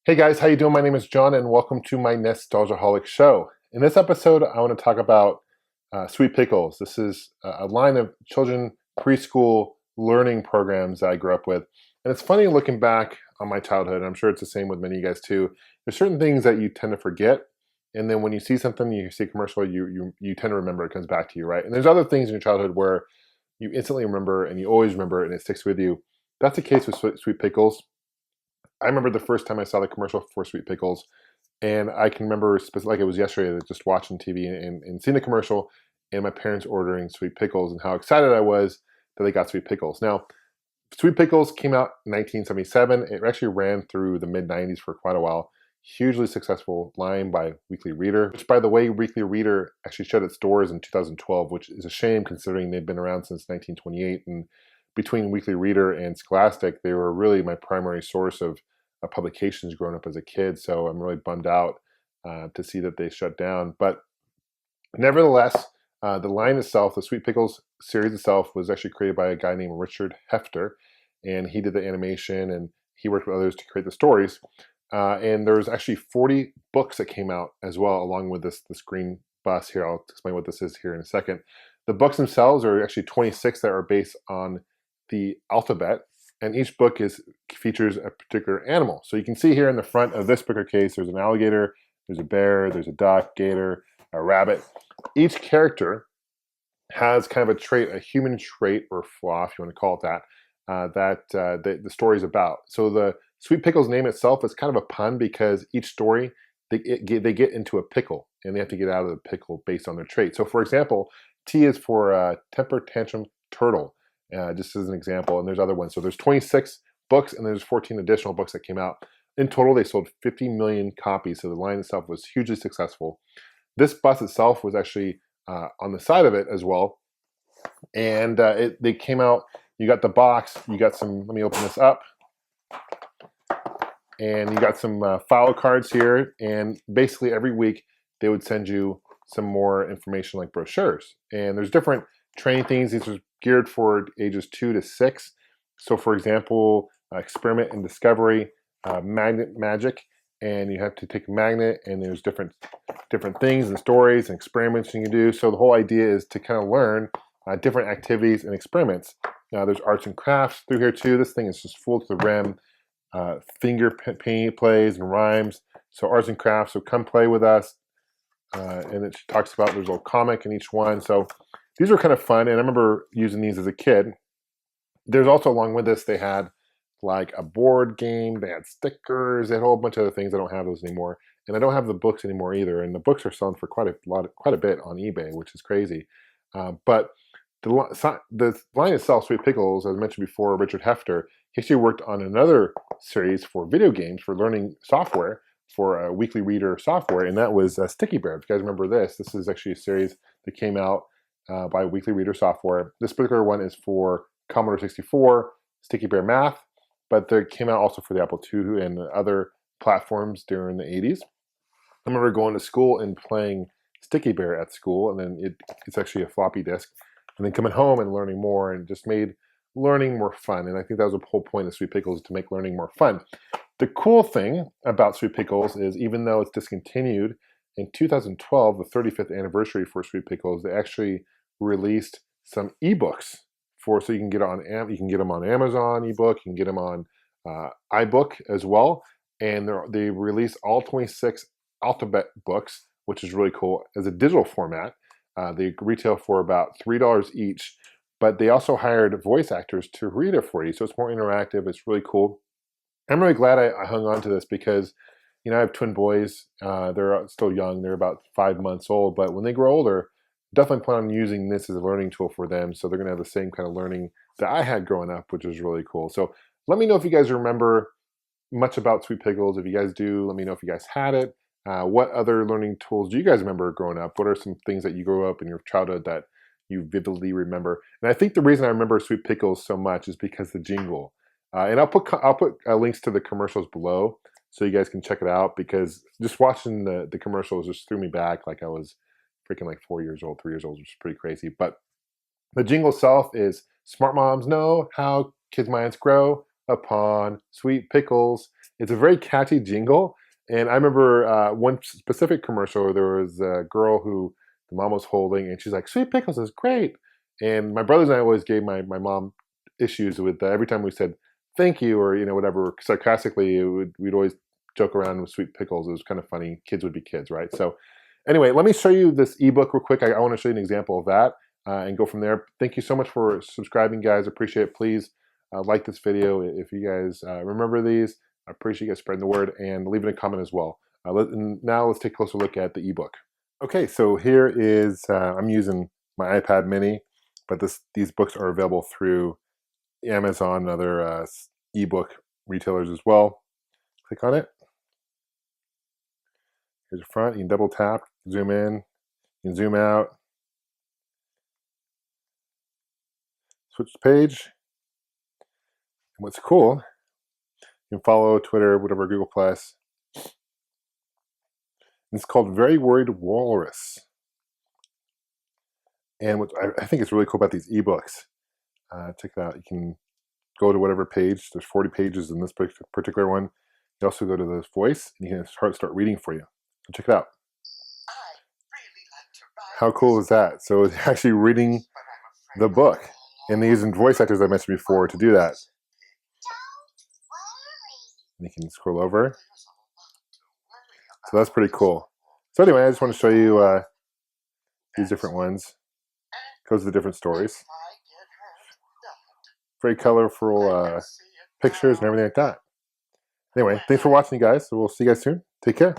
Hey guys, how you doing? My name is John and welcome to my NEStalgiaholic show. In this episode, I want to talk about Sweet Pickles. This is a line of children preschool learning programs that I grew up with. And it's funny looking back on my childhood, and I'm sure it's the same with many of you guys too. There's certain things that you tend to forget, and then when you see something, you see a commercial, you tend to remember, it comes back to you, right? And there's other things in your childhood where you instantly remember and you always remember it and it sticks with you. That's the case with Sweet Pickles. I remember the first time I saw the commercial for Sweet Pickles, and I can remember like it was yesterday, just watching TV and seeing the commercial, and my parents ordering Sweet Pickles, and how excited I was that they got Sweet Pickles. Now, Sweet Pickles came out in 1977. It actually ran through the mid 90s for quite a while. Hugely successful line by Weekly Reader, which, by the way, Weekly Reader actually shut its doors in 2012, which is a shame considering they've been around since 1928. And between Weekly Reader and Scholastic, they were really my primary source of publications growing up as a kid. So I'm really bummed out to see that they shut down. But nevertheless, the line itself, the Sweet Pickles series itself, was actually created by a guy named Richard Hefter, and he did the animation and he worked with others to create the stories. And there's actually 40 books that came out as well, along with this green bus here. I'll explain what this is here in a second. The books themselves are actually 26 that are based on the alphabet, and each book features a particular animal. So you can see here in the front of this particular case, there's an alligator, there's a bear, there's a duck, gator, a rabbit. Each character has kind of a trait, a human trait or flaw, if you want to call it that, the story is about. So the Sweet Pickles name itself is kind of a pun because each story, they get into a pickle, and they have to get out of the pickle based on their trait. So for example, T is for temper tantrum turtle, just as an example, and there's other ones. So there's 26 books, and there's 14 additional books that came out. In total, they sold 50 million copies, so the line itself was hugely successful. This bus itself was actually on the side of it as well, and they came out. You got the box, you got some, let me open this up, and you got some file cards here, and basically every week they would send you some more information like brochures. And there's different training things. These are geared for ages 2 to 6. So for example, experiment and discovery, magnet magic, and you have to take a magnet, and there's different things and stories and experiments you can do. So the whole idea is to kind of learn different activities and experiments. There's arts and crafts through here too. This thing is just full to the rim. Finger painting plays and rhymes. So arts and crafts, so come play with us. And it talks about, there's a little comic in each one. So these were kind of fun, and I remember using these as a kid. There's also, along with this, they had like a board game, they had stickers, they had a whole bunch of other things. I don't have those anymore. And I don't have the books anymore either. And the books are selling for quite a bit on eBay, which is crazy. But the line itself, Sweet Pickles, as I mentioned before, Richard Hefter, he actually worked on another series for video games, for learning software, for Weekly Reader software, and that was Sticky Bear. If you guys remember this, this is actually a series that came out by Weekly Reader software. This particular one is for Commodore 64, Sticky Bear Math, but they came out also for the Apple II and other platforms during the 80s. I remember going to school and playing Sticky Bear at school, and then it's actually a floppy disk, and then coming home and learning more, and just made learning more fun. And I think that was the whole point of Sweet Pickles, to make learning more fun. The cool thing about Sweet Pickles is, even though it's discontinued, in 2012, the 35th anniversary for Sweet Pickles, they actually released some ebooks so you can get them on Amazon ebook, you can get them on iBook as well, and they released all 26 alphabet books, which is really cool, as a digital format. They retail for about $3 each, but they also hired voice actors to read it for you, so it's more interactive. It's really cool. I'm really glad I hung on to this because, I have twin boys. They're still young. They're about 5 months old, but when they grow older, definitely plan on using this as a learning tool for them, so they're going to have the same kind of learning that I had growing up, which is really cool. So let me know if you guys remember much about Sweet Pickles. If you guys do, let me know if you guys had it. What other learning tools do you guys remember growing up? What are some things that you grew up in your childhood that you vividly remember? And I think the reason I remember Sweet Pickles so much is because the jingle. And I'll put links to the commercials below so you guys can check it out, because just watching the commercials just threw me back like I was freaking like 4 years old, 3 years old, which is pretty crazy. But the jingle itself is, smart moms know how kids' minds grow upon Sweet Pickles. It's a very catchy jingle. And I remember one specific commercial where there was a girl who the mom was holding, and she's like, "Sweet Pickles is great." And my brothers and I always gave my mom issues with every time we said thank you or whatever sarcastically. We'd always joke around with Sweet Pickles. It was kind of funny. Kids would be kids, right? So anyway, let me show you this ebook real quick. I want to show you an example of that and go from there. Thank you so much for subscribing, guys. Appreciate it. Please like this video if you guys remember these. I appreciate you guys spreading the word, and leave it in a comment as well. Now let's take a closer look at the ebook. Okay, so here is, I'm using my iPad mini, but these books are available through Amazon and other ebook retailers as well. Click on it. Here's the front. You can double tap, zoom in, you can zoom out. Switch the page. And what's cool, you can follow Twitter, whatever, Google Plus. It's called Very Worried Walrus. And what I think is really cool about these ebooks, check it out. You can go to whatever page. There's 40 pages in this particular one. You also go to this voice, and you can start reading for you. So check it out. How cool is that? So it's actually reading the book. And they're using voice actors I mentioned before to do that. And you can scroll over. So that's pretty cool. So anyway, I just want to show you these different ones. Goes to the different stories. Very colorful pictures and everything like that. Anyway, thanks for watching, guys. So we'll see you guys soon. Take care.